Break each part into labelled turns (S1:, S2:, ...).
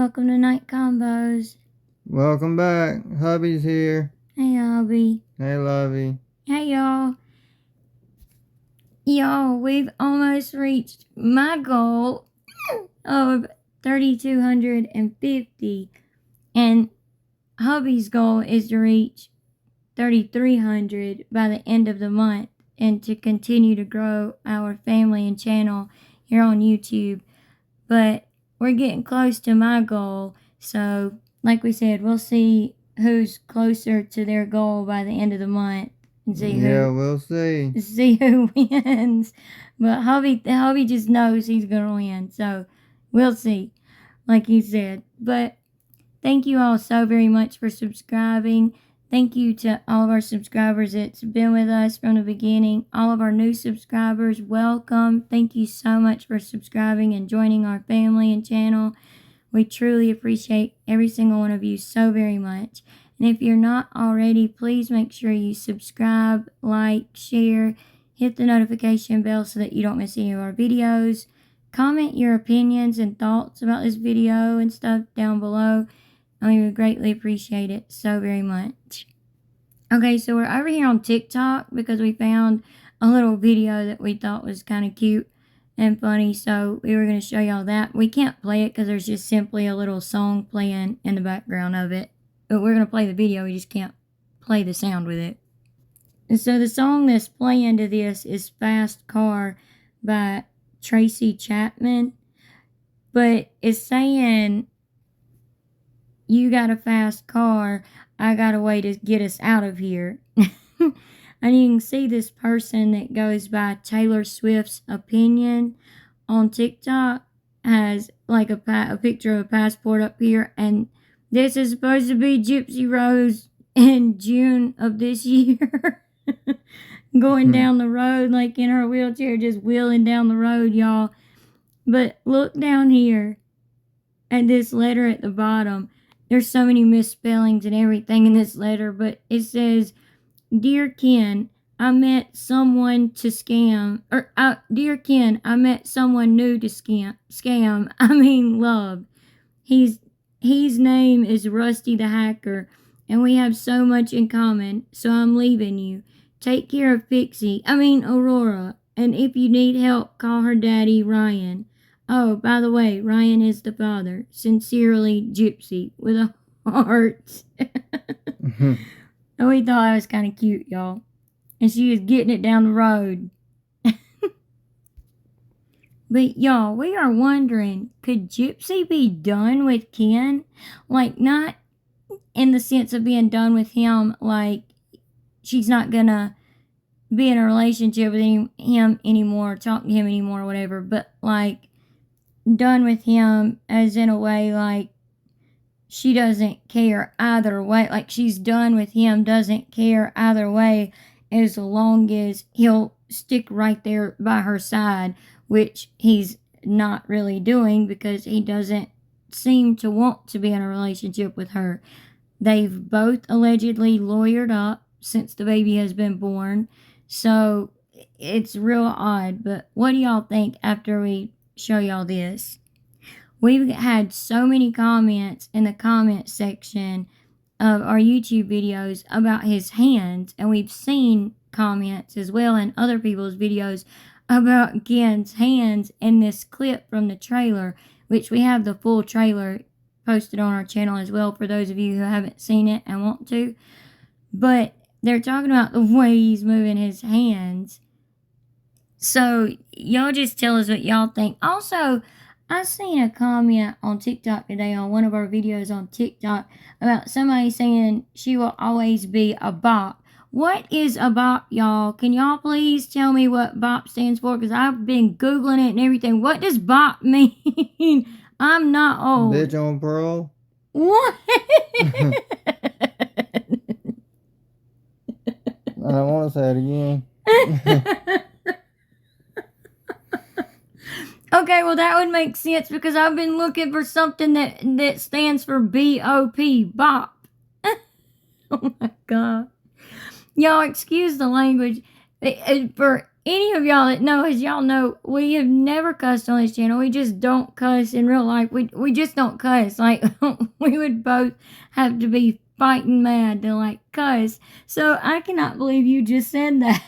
S1: welcome to Night Combos.
S2: Welcome back. Hubby's here.
S1: Hey, Hubby.
S2: Hey, Lovey.
S1: Hey, y'all. Y'all, we've almost reached my goal of 3,250. And Hubby's goal is to reach 3,300 by the end of the month and to continue to grow our family and channel here on YouTube. But we're getting close to my goal, so like we said, we'll see who's closer to their goal by the end of the month and see
S2: we'll see.
S1: See who wins. But Hubby just knows he's gonna win, so we'll see, like he said. But thank you all so very much for subscribing. Thank you to all of our subscribers that's been with us from the beginning. All of our new subscribers, welcome. Thank you so much for subscribing and joining our family and channel. We truly appreciate every single one of you so very much. And if you're not already, please make sure you subscribe, like, share, hit the notification bell so that you don't miss any of our videos. Comment your opinions and thoughts about this video and stuff down below. And we would greatly appreciate it so very much. Okay, so we're over here on TikTok because we found a little video that we thought was kind of cute and funny. So we were going to show y'all that. We can't play it because there's just simply a little song playing in the background of it. But we're going to play the video. We just can't play the sound with it. And so the song that's playing to this is Fast Car by Tracy Chapman. But it's saying, you got a fast car, I got a way to get us out of here. And you can see this person that goes by Taylor Swift's Opinion on TikTok has like a picture of a passport up here. And this is supposed to be Gypsy Rose in June of this year. Going down the road like in her wheelchair, just wheeling down the road, y'all. But look down here at this letter at the bottom. There's so many misspellings and everything in this letter, but it says, Dear Ken, I met someone to scam. Dear Ken, I met someone new to scam. I mean love. His name is Rusty the Hacker, and we have so much in common, so I'm leaving you. Take care of Aurora, and if you need help, call her daddy, Ryan. Oh, by the way, Ryan is the father. Sincerely, Gypsy, with a heart. And we thought that was kind of cute, y'all. And she was getting it down the road. But, y'all, we are wondering, could Gypsy be done with Ken? Like, not in the sense of being done with him, like, she's not gonna be in a relationship with him anymore, talk to him anymore, or whatever, but, like, done with him as in a way like she doesn't care either way, like she's done with him, doesn't care either way, as long as he'll stick right there by her side, which he's not really doing because he doesn't seem to want to be in a relationship with her. They've both allegedly lawyered up since the baby has been born, so it's real odd. But what do y'all think after we show y'all this? We've had so many comments in the comment section of our YouTube videos about his hands, and we've seen comments as well in other people's videos about Ken's hands in this clip from the trailer, which we have the full trailer posted on our channel as well for those of you who haven't seen it and want to. But they're talking about the way he's moving his hands. So, y'all just tell us what y'all think. Also, I seen a comment on TikTok today on one of our videos on TikTok about somebody saying she will always be a bop. What is a bop, y'all? Can y'all please tell me what bop stands for? Because I've been Googling it and everything. What does bop mean? I'm not old.
S2: Bitch on pearl.
S1: What?
S2: I don't want to say it again.
S1: Okay, well, that would make sense because I've been looking for something that stands for B-O-P, bop. Oh, my God. Y'all, excuse the language. For any of y'all that know, as y'all know, we have never cussed on this channel. We just don't cuss in real life. We just don't cuss. Like, we would both have to be fighting mad to, like, cuss. So I cannot believe you just said that.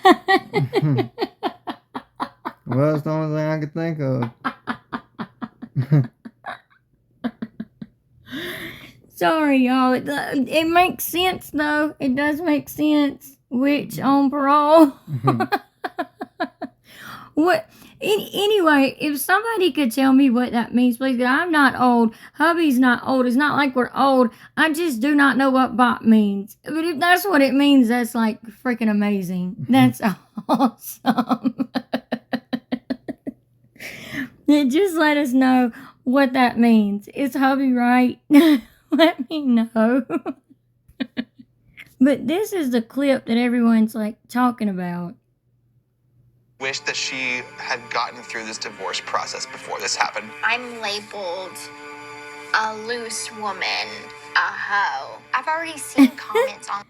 S2: Well, it's the only thing I could think of.
S1: Sorry, y'all. It makes sense, though. It does make sense. Witch on parole. What? Anyway, if somebody could tell me what that means, please. 'Cause I'm not old. Hubby's not old. It's not like we're old. I just do not know what bot means. But if that's what it means, that's like freaking amazing. That's awesome. Just let us know what that means. Is hubby right? Let me know. But this is the clip that everyone's like talking about.
S3: Wish that she had gotten through this divorce process before this happened.
S4: I'm labeled a loose woman, a hoe. I've already seen comments on.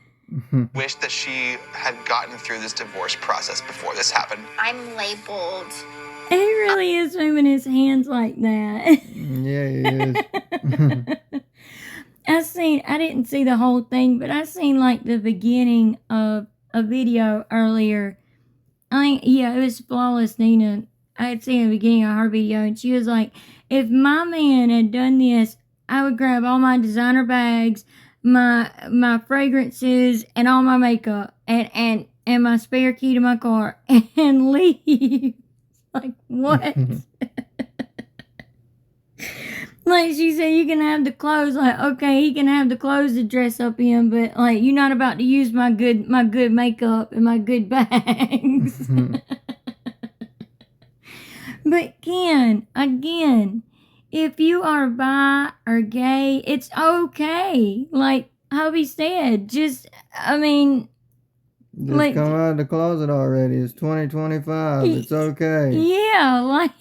S3: Wish that she had gotten through this divorce process before this happened.
S4: I'm labeled.
S1: He really is moving his hands like that.
S2: Yeah, he is.
S1: I didn't see the whole thing, but I seen like the beginning of a video earlier. It was Flawless Nina. I had seen the beginning of her video, and she was like, if my man had done this, I would grab all my designer bags, my fragrances, and all my makeup, and my spare key to my car, and leave. Like, what? Like, she said, you can have the clothes. Like, okay, he can have the clothes to dress up in, but like, you're not about to use my good makeup and my good bags. But Ken, again, if you are bi or gay, it's okay. Like hubby said, just
S2: come out of the closet already. It's 2025. It's okay.
S1: Yeah, like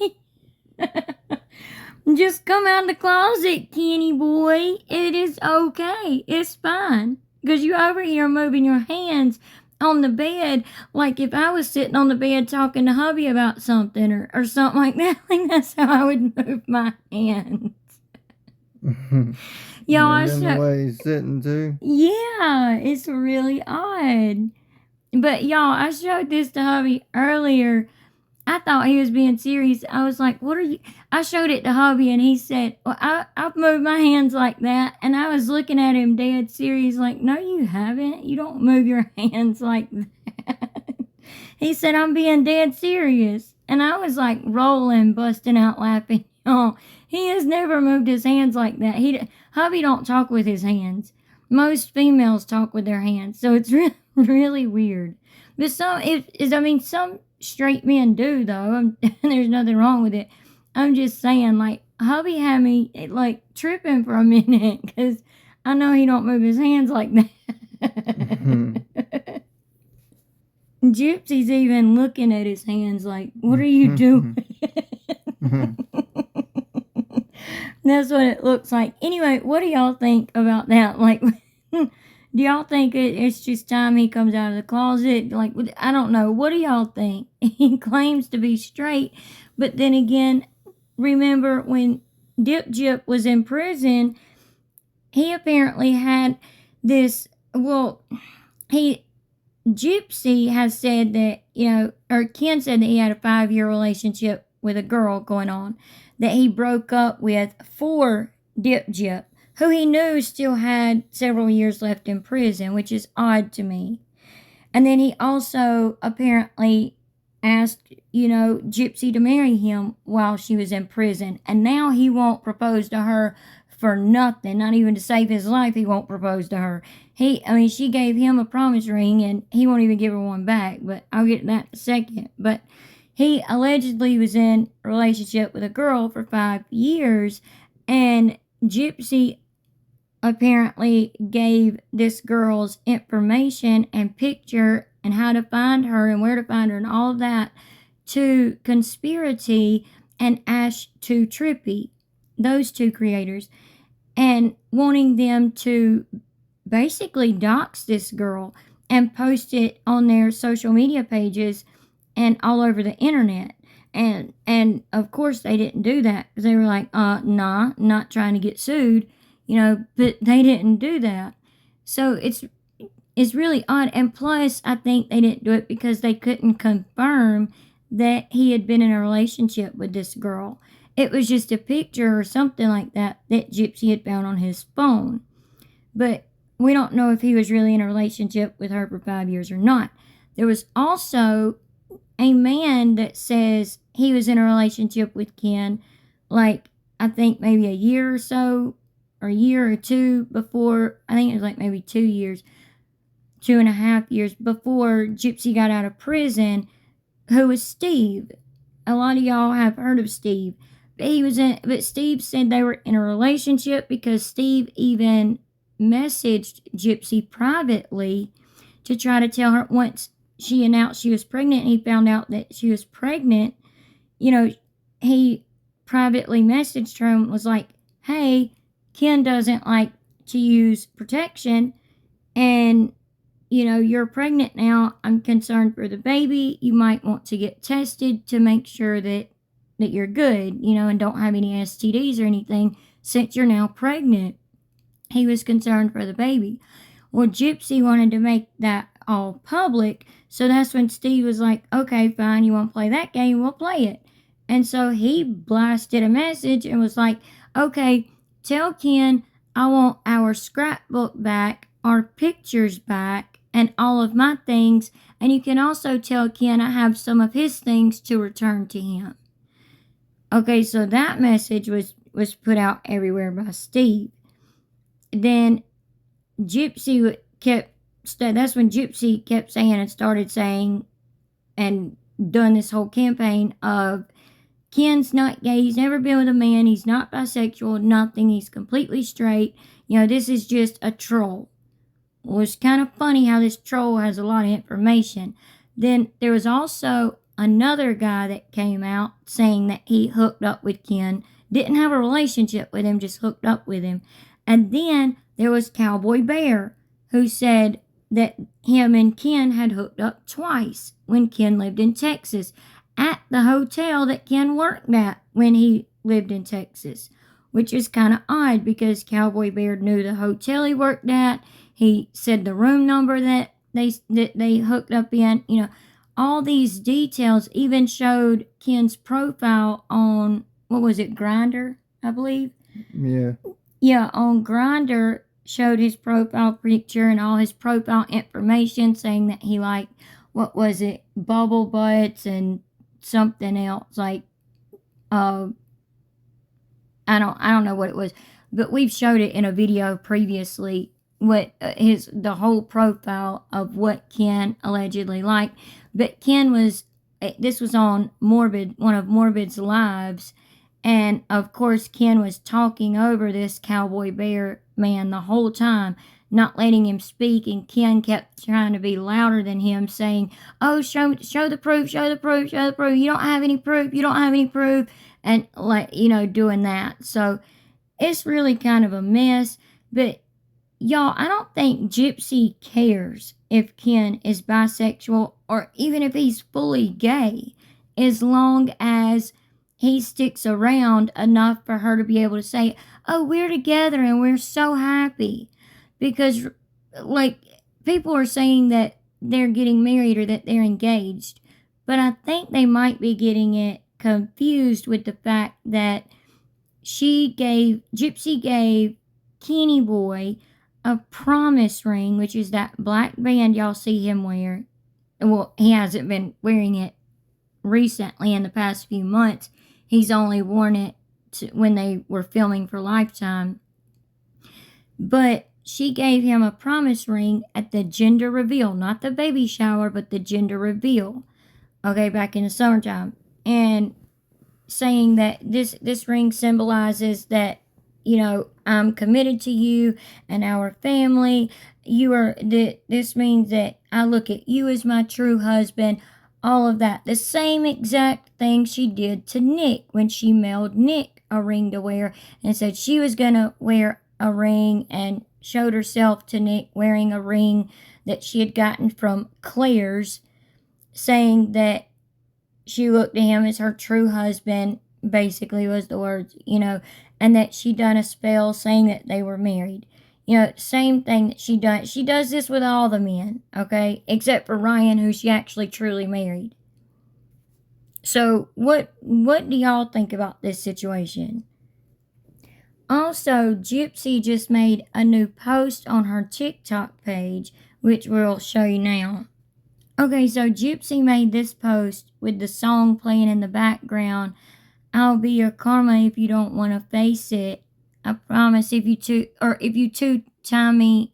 S1: just come out of the closet, Kenny boy. It is okay. It's fine. Because you over here moving your hands on the bed, like if I was sitting on the bed talking to hubby about something or something like that, like that's how I would move my hands. Y'all,
S2: And the way he's sitting too.
S1: Yeah, it's really odd. But y'all, I showed this to hubby earlier. I thought he was being serious. I was like, what are you? I showed it to hubby and he said, well, I've moved my hands like that. And I was looking at him dead serious, like, no, you haven't. You don't move your hands like that. He said, I'm being dead serious. And I was like rolling, busting out laughing. Oh, he has never moved his hands like that. Hubby don't talk with his hands. Most females talk with their hands. So it's really weird. But some straight men do, though. There's nothing wrong with it. I'm just saying, like, hubby had me, like, tripping for a minute because I know he don't move his hands like that. Gypsy's even looking at his hands like, what are you doing? That's what it looks like. Anyway, what do y'all think about that? Like, do y'all think it's just time he comes out of the closet? Like, I don't know. What do y'all think? He claims to be straight, but then again, remember when Gyp was in prison, he apparently had this, Gypsy has said that, or Ken said that he had a 5-year relationship with a girl going on that he broke up with for Gyp, who he knew still had several years left in prison, which is odd to me. And then he also apparently asked, Gypsy to marry him while she was in prison. And now he won't propose to her for nothing, not even to save his life. He won't propose to her. She gave him a promise ring and he won't even give her one back, but I'll get to that in a second. But he allegedly was in a relationship with a girl for 5 years, and Gypsy apparently gave this girl's information and picture and how to find her and where to find her and all of that to Conspiracy and Ash to Trippy, those two creators, and wanting them to basically dox this girl and post it on their social media pages and all over the internet. And of course they didn't do that because they were like, nah, not trying to get sued, but they didn't do that. So it's really odd. And plus, I think they didn't do it because they couldn't confirm that he had been in a relationship with this girl. It was just a picture or something like that Gypsy had found on his phone. But we don't know if he was really in a relationship with her for 5 years or not. There was also a man that says he was in a relationship with Ken, like, I think maybe a year or so, or a year or two before, I think it was like maybe 2 years, 2.5 years before Gypsy got out of prison, who was Steve. A lot of y'all have heard of Steve. But Steve said they were in a relationship because Steve even messaged Gypsy privately to try to tell her once she announced she was pregnant and he found out that she was pregnant, he privately messaged her and was like, hey, Ken doesn't like to use protection and, you're pregnant now. I'm concerned for the baby. You might want to get tested to make sure that you're good, and don't have any STDs or anything since you're now pregnant. He was concerned for the baby. Well, Gypsy wanted to make that all public, so that's when Steve was like, okay, fine, you want to play that game, we'll play it. And so he blasted a message and was like, okay, tell Ken I want our scrapbook back, our pictures back, and all of my things, and you can also tell Ken I have some of his things to return to him. Okay, so that message was put out everywhere by Steve. Then Gypsy that's when Gypsy kept saying and started saying and done this whole campaign of Ken's not gay, he's never been with a man, he's not bisexual, nothing, he's completely straight, this is just a troll. Well, it's kind of funny how this troll has a lot of information. Then there was also another guy that came out saying that he hooked up with Ken, didn't have a relationship with him, just hooked up with him. And then there was Cowboy Bear, who said that him and Ken had hooked up twice when Ken lived in Texas at the hotel that Ken worked at when he lived in Texas, which is kind of odd because Cowboy Bear knew the hotel he worked at. He said the room number that they hooked up in. All these details, even showed Ken's profile on, what was it, Grindr, I believe?
S2: Yeah.
S1: Yeah, on Grindr, showed his profile picture and all his profile information, saying that he liked, what was it, bubble butts and something else, like, I don't know what it was, but we've showed it in a video previously, what the whole profile of what Ken allegedly liked. But Ken this was on one of Morbid's lives, and of course Ken was talking over this Cowboy Bear man the whole time, not letting him speak, and Ken kept trying to be louder than him, saying, oh, show the proof, show the proof, show the proof, you don't have any proof, and doing that. So it's really kind of a mess. But y'all, I don't think Gypsy cares if Ken is bisexual or even if he's fully gay, as long as he sticks around enough for her to be able to say, oh, we're together and we're so happy. Because, people are saying that they're getting married or that they're engaged. But I think they might be getting it confused with the fact that Gypsy gave Kenny Boy a promise ring, which is that black band y'all see him wear. Well, he hasn't been wearing it recently in the past few months. He's only worn it when they were filming for Lifetime. But she gave him a promise ring at the gender reveal, not the baby shower, but the gender reveal. Okay, back in the summertime. And saying that this ring symbolizes that, I'm committed to you and our family. This means that I look at you as my true husband. All of that. The same exact thing she did to Nick when she mailed Nick a ring to wear and said she was going to wear a ring, and showed herself to Nick wearing a ring that she had gotten from Claire's, saying that she looked to him as her true husband, basically was the words, and that she done a spell saying that they were married. Same thing that she done. She does this with all the men, okay, except for Ryan, who she actually truly married. So what do y'all think about this situation? Also, Gypsy just made a new post on her TikTok page, which we'll show you now. Okay, so Gypsy made this post with the song playing in the background. I'll be your karma if you don't want to face it. I promise if you two-time me,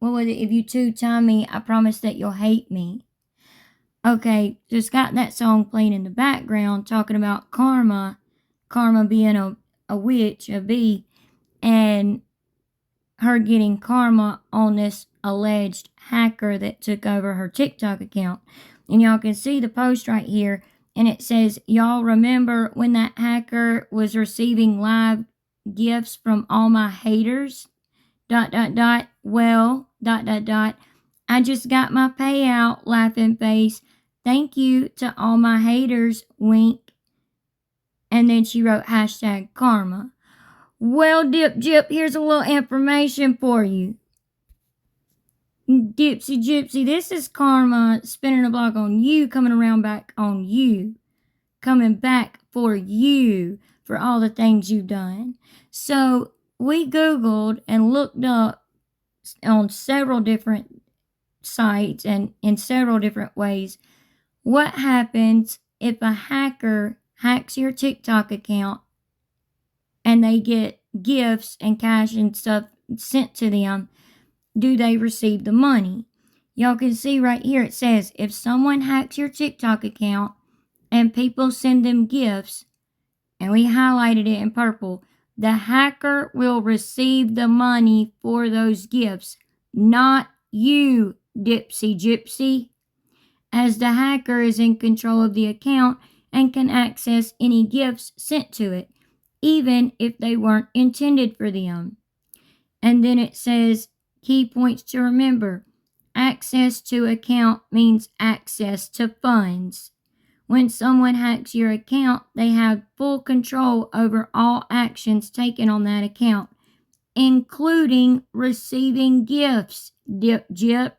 S1: if you two-time me, I promise that you'll hate me. Okay, just got that song playing in the background talking about karma being a witch, a bee, and her getting karma on this alleged hacker that took over her TikTok account. And y'all can see the post right here, and it says, y'all remember when that hacker was receiving live gifts from all my haters? ... Well, ... I just got my payout, laughing face. Thank you to all my haters, wink. And then she wrote hashtag karma. Well, Gyp, here's a little information for you. Gypsy, this is karma spinning a block on you, coming around back on you. Coming back for you for all the things you've done. So we Googled and looked up on several different sites and in several different ways what happens if a hacker hacks your TikTok account and they get gifts and cash and stuff sent to them. Do they receive the money? Y'all can see right here it says if someone hacks your TikTok account and people send them gifts, and we highlighted it in purple, the hacker will receive the money for those gifts, not you, Gypsy, as the hacker is in control of the account and can access any gifts sent to it, even if they weren't intended for them. And then it says, key points to remember. Access to account means access to funds. When someone hacks your account, they have full control over all actions taken on that account, including receiving gifts, Gyp.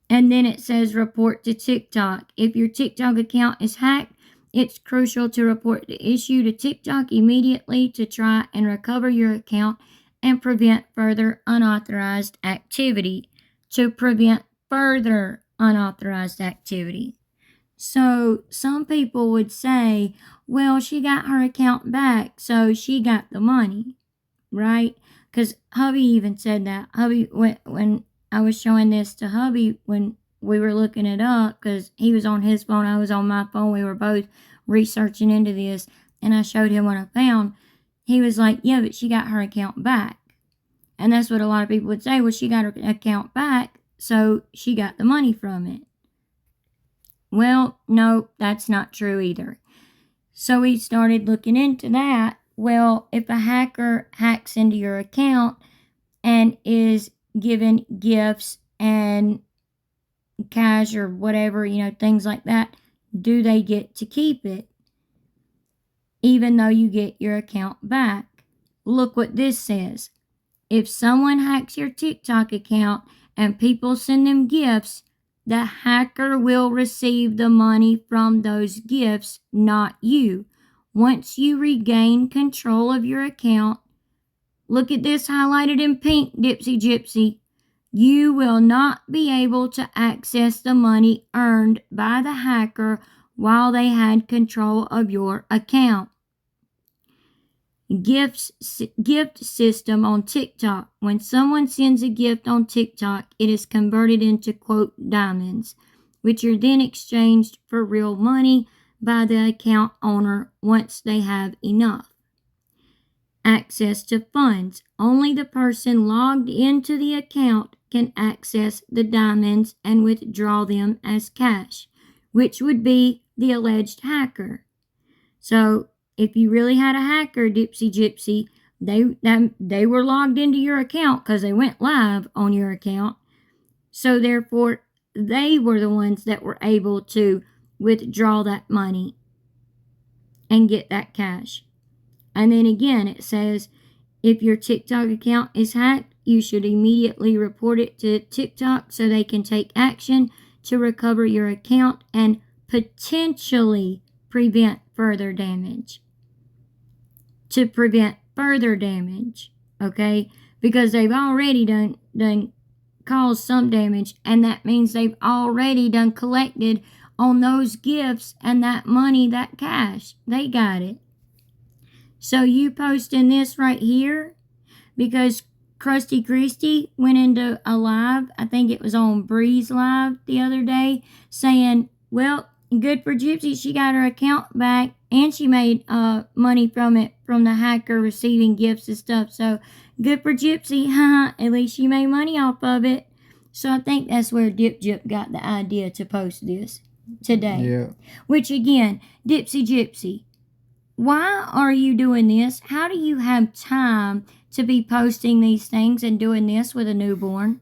S1: And then it says report to TikTok. If your TikTok account is hacked, it's crucial to report the issue to TikTok immediately to try and recover your account and prevent further unauthorized activity. So some people would say, well, she got her account back, so she got the money, right? Because hubby even said that. Hubby, when I was showing this to hubby, when we were looking it up, because he was on his phone, I was on my phone, we were both researching into this, and I showed him what I found. He was like, yeah, but she got her account back. And that's what a lot of people would say. Well, she got her account back, so she got the money from it. Well, no, that's not true either. So we started looking into that. Well, if a hacker hacks into your account and is given gifts and cash or whatever, things like that, do they get to keep it? Even though you get your account back. Look what this says. If someone hacks your TikTok account and people send them gifts, the hacker will receive the money from those gifts, not you. Once you regain control of your account, look at this highlighted in pink, Gypsy. You will not be able to access the money earned by the hacker while they had control of your account. Gift system on TikTok. When someone sends a gift on TikTok, it is converted into, quote, diamonds, which are then exchanged for real money by the account owner once they have enough. Access to funds. Only the person logged into the account can access the diamonds and withdraw them as cash, which would be the alleged hacker. So, if you really had a hacker, Gypsy, they were logged into your account because they went live on your account. So therefore, they were the ones that were able to withdraw that money and get that cash. And then again, it says if your TikTok account is hacked, you should immediately report it to TikTok so they can take action to recover your account and potentially prevent further damage. To prevent further damage, okay? Because they've already done caused some damage, and that means they've already done collected on those gifts and that money, that cash. They got it. So you posting this right here because Krusty Christie went into a live, I think it was on Breeze Live the other day, saying, well, good for Gypsy, she got her account back and she made money from it, from the hacker receiving gifts and stuff. So good for Gypsy, haha, at least she made money off of it. So I think that's where Dip Jip got the idea to post this today.
S2: Yeah.
S1: Which again, Dipsy Gypsy, why are you doing this? How do you have time to be posting these things and doing this with a newborn?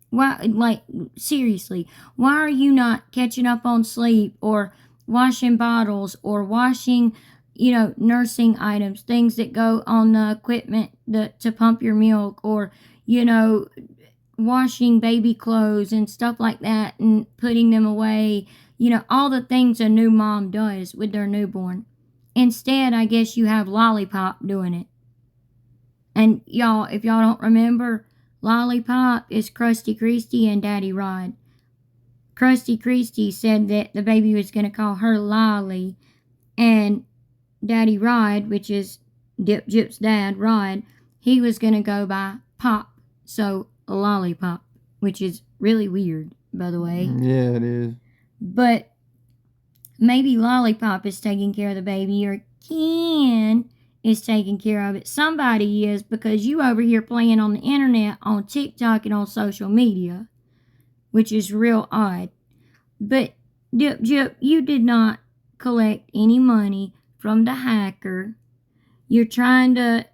S1: Why, like, seriously, why are you not catching up on sleep or washing bottles or washing, nursing items, things that go on the equipment to pump your milk, or, washing baby clothes and stuff like that and putting them away, all the things a new mom does with their newborn. Instead, I guess you have Lollipop doing it. And y'all, if y'all don't remember, Lollipop is Krusty Christie and Daddy Rod. Krusty Christie said that the baby was going to call her Lolly, and Daddy Rod, which is Dip Jip's dad, Rod, he was going to go by Pop, so Lollipop, which is really weird, by the way.
S2: Yeah, it is.
S1: But maybe Lollipop is taking care of the baby, or Ken is taking care of it. Somebody is, because you over here playing on the internet, on TikTok, and on social media, which is real odd. But Dip Jip, you did not collect any money from the hacker. You're trying to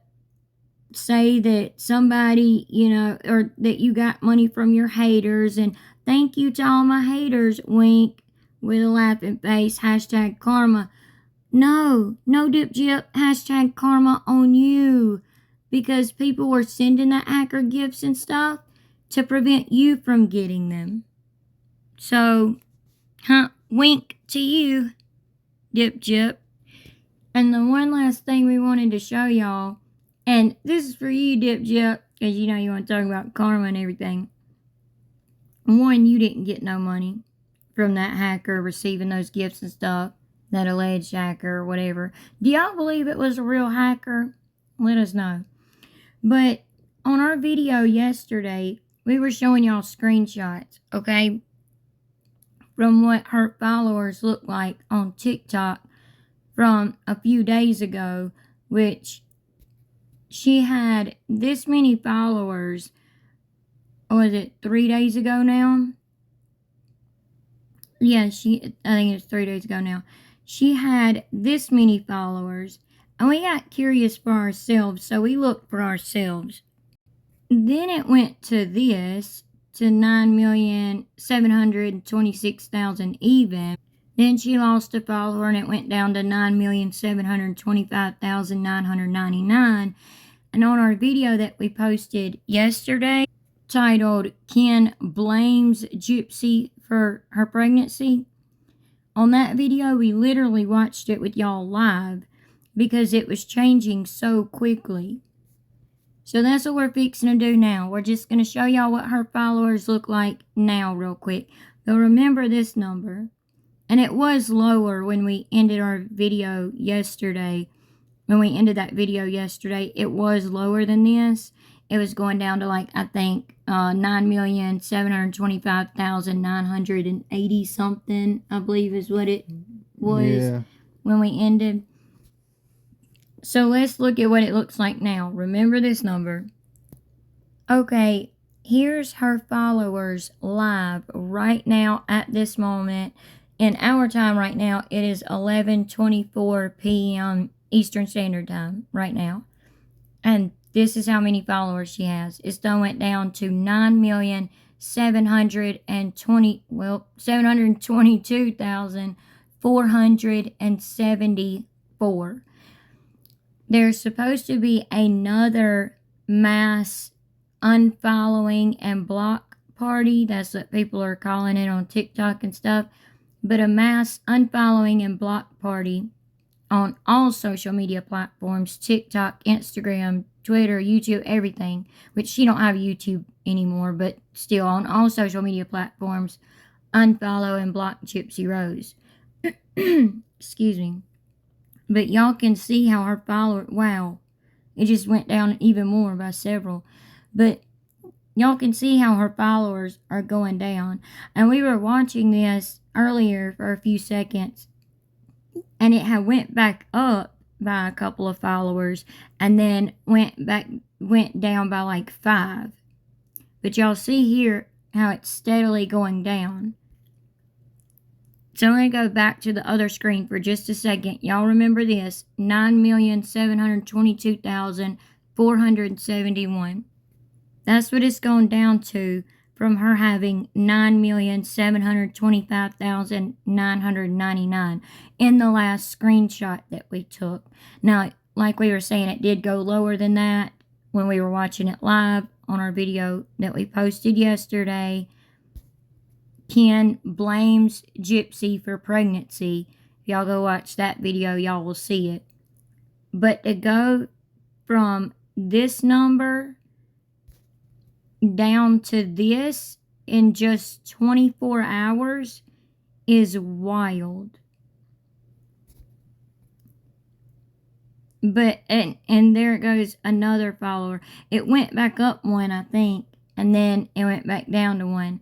S1: say that somebody, or that you got money from your haters, and thank you to all my haters, wink, with a laughing face, #karma. No, Dip Jip, #karma on you. Because people were sending that hacker gifts and stuff to prevent you from getting them. So, wink to you, Dip Jip. And the one last thing we wanted to show y'all, and this is for you, Dip Jip, because you want to talk about karma and everything. One, you didn't get no money from that hacker receiving those gifts and stuff, that alleged hacker or whatever. Do y'all believe it was a real hacker? Let us know. But on our video yesterday, we were showing y'all screenshots, okay, from what her followers look like on TikTok from a few days ago, which she had this many followers, was it 3 days ago now? Yeah, I think it's 3 days ago now. She had this many followers, and we got curious for ourselves, so we looked for ourselves. Then it went to this, to 9,726,000 even. Then she lost a follower, and it went down to 9,725,999. And on our video that we posted yesterday, titled Ken Blames Gypsy for Her Pregnancy, on that video we literally watched it with y'all live because it was changing so quickly. So that's what we're fixing to do now. We're just going to show y'all what her followers look like now real quick. But remember this number. And it was lower when we ended our video yesterday. When we ended that video yesterday, it was lower than this. It was going down to, like, I think 9,725,980 something, I believe is what it was when we ended. So let's look at what it looks like now. Remember this number. Okay, here's her followers live right now at this moment. In our time right now, it is 11:24 p.m. Eastern Standard Time right now. And this is how many followers she has. It still went down to 722,200 474. There's supposed to be another mass unfollowing and block party. That's what people are calling it on TikTok and stuff. But a mass unfollowing and block party on all social media platforms, TikTok, Instagram, Twitter, YouTube, everything, which she don't have YouTube anymore, but still on all social media platforms, unfollow and block Gypsy Rose. Excuse me. But y'all can see how her followers, wow, it just went down even more by several. But y'all can see how her followers are going down. And we were watching this earlier for a few seconds, and it had went back up by a couple of followers, and then went down by like 5. But y'all see here how it's steadily going down. So I'm going to go back to the other screen for just a second. Y'all remember this, 9,722,471. That's what it's gone down to from her having 9,725,999 in the last screenshot that we took. Now, like we were saying, it did go lower than that when we were watching it live on our video that we posted yesterday. Ken blames Gypsy for pregnancy. If y'all go watch that video, y'all will see it. But to go from this number down to this in just 24 hours is wild. But, and there it goes, another follower. It went back up 1, I think, and then it went back down to 1.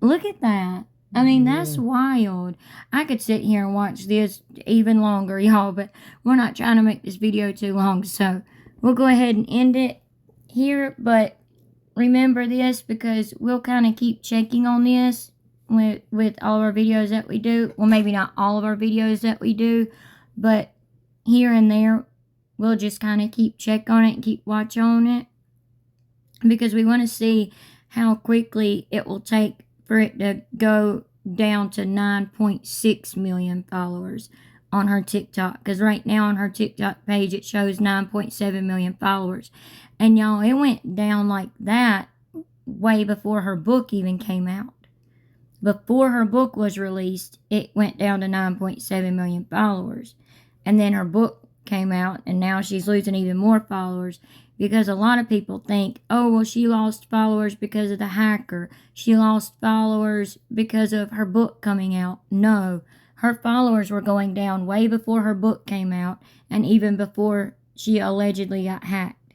S1: Look at that. I mean, that's wild. I could sit here and watch this even longer, y'all, but we're not trying to make this video too long, so we'll go ahead and end it here. But remember this, because we'll kind of keep checking on this with all of our videos that we do. Well, maybe not all of our videos that we do, but here and there, we'll just kind of keep check on it and keep watch on it, because we want to see how quickly it will take for it to go down to 9.6 million followers on her TikTok. Because right now on her TikTok page, it shows 9.7 million followers. And y'all, it went down like that way before her book even came out. Before her book was released, it went down to 9.7 million followers. And then her book came out, and now she's losing even more followers. Because a lot of people think, oh, well, she lost followers because of the hacker. She lost followers because of her book coming out. No, her followers were going down way before her book came out, and even before she allegedly got hacked.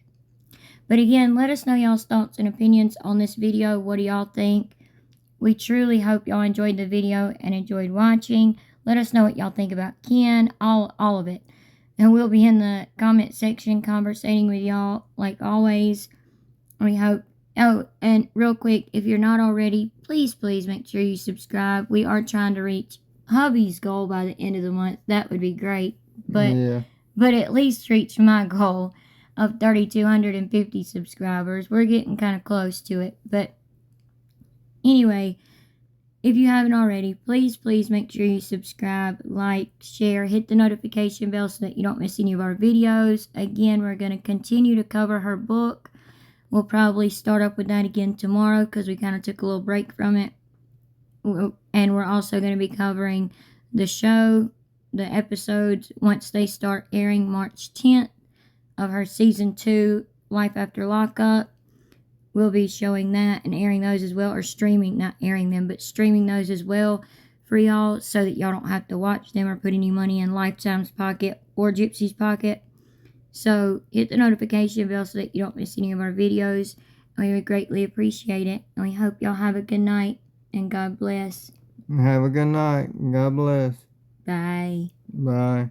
S1: But again, let us know y'all's thoughts and opinions on this video. What do y'all think? We truly hope y'all enjoyed the video and enjoyed watching. Let us know what y'all think about Ken, all of it. And we'll be in the comment section conversating with y'all like always. We hope. Oh, and real quick, if you're not already, please make sure you subscribe. We are trying to reach hubby's goal by the end of the month. That would be great. But at least reach my goal of 3,250 subscribers. We're getting kind of close to it. But anyway, if you haven't already, please make sure you subscribe, like, share, hit the notification bell so that you don't miss any of our videos. Again, we're going to continue to cover her book. We'll probably start up with that again tomorrow because we kind of took a little break from it. And we're also going to be covering the show, the episodes, once they start airing March 10th of her Season 2, Life After Lockup. We'll be showing that and airing those as well, or streaming, not airing them, but streaming those as well for y'all so that y'all don't have to watch them or put any money in Lifetime's pocket or Gypsy's pocket. So hit the notification bell so that you don't miss any of our videos. We would greatly appreciate it. And we hope y'all have a good night and God bless.
S2: Have a good night. God bless.
S1: Bye.
S2: Bye.